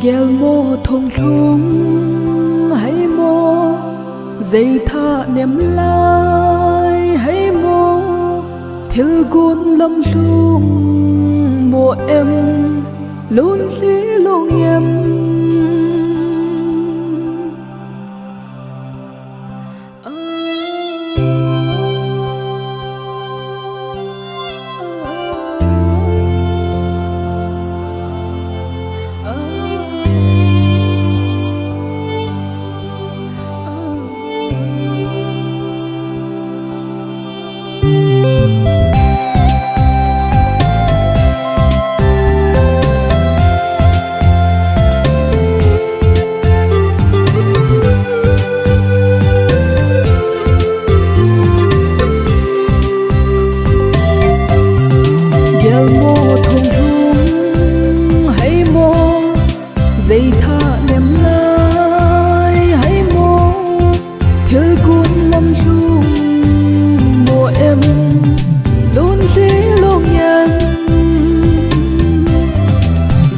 GELMO THONGLHUNG haimo Jaitha nem-lai haimo Thilgon lamlhung mo-em Lonlhi long-em GELMO THONGLHUNG haimo Jaitha nem-lai haimo Thilgon lamlhung mo-em Lonlhi long-em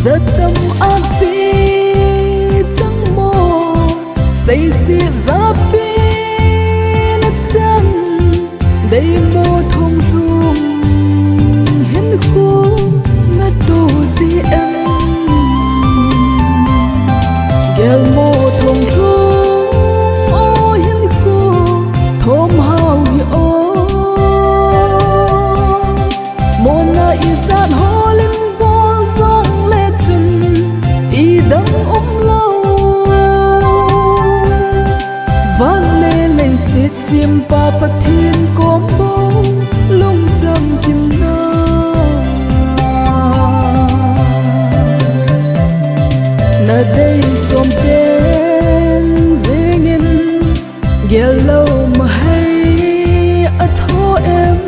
Jatam atpi changmo seiset japi nachan Deimo thonglhung hinkho atho-em GELMO THONGLHUNG hinkho thomhao Monna ijat hollin boljong lechun idang leiset sempa Pathen changmo lung jam kimna na day chom pen zingin gelo mahai atho-em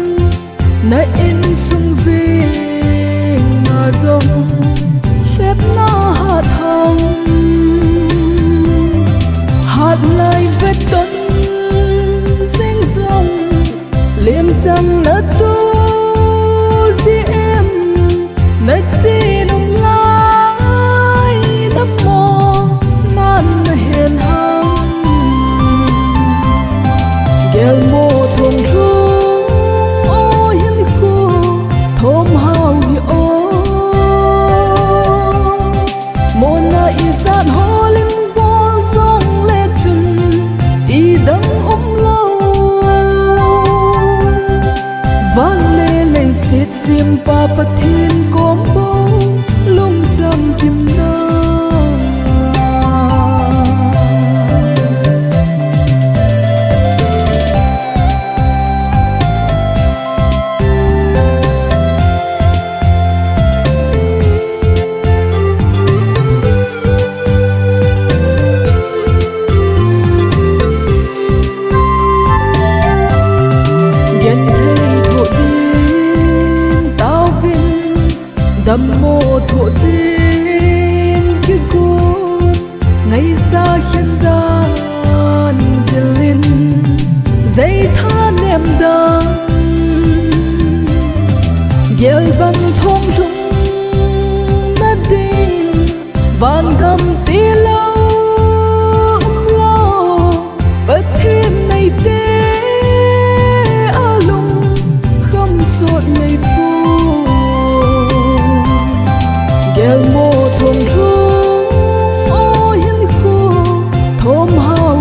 na in sung zing na zong phép na hát lai vết tuấn sinh dòng liêm trăng na tu di em na chi nung lai đắp mô man hiền hăng GELMO THONGLHUNG hinkho thomhao Monna ijat hollin boljong lechun idang leiset sempa Pathen changmo lung jam kimna Deimo thổ tin Kipgen ngày xa hiện đàn zilin Jaitha nem đàn gel bang thonglhung na ding van gam ti lâu Pathen nay te alung kham sot nay pu GELMO THONGLHUNG hinkho thomhao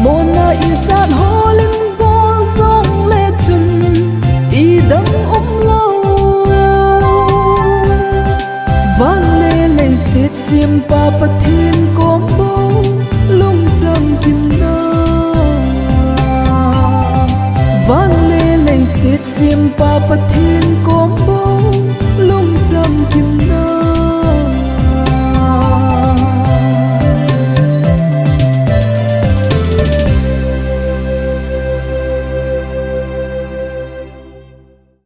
Monna ijat hollin boljong lechun idang leiset sempa Pathen changmo lung jam kimna leiset sempa Pathen changmo lung jam kimna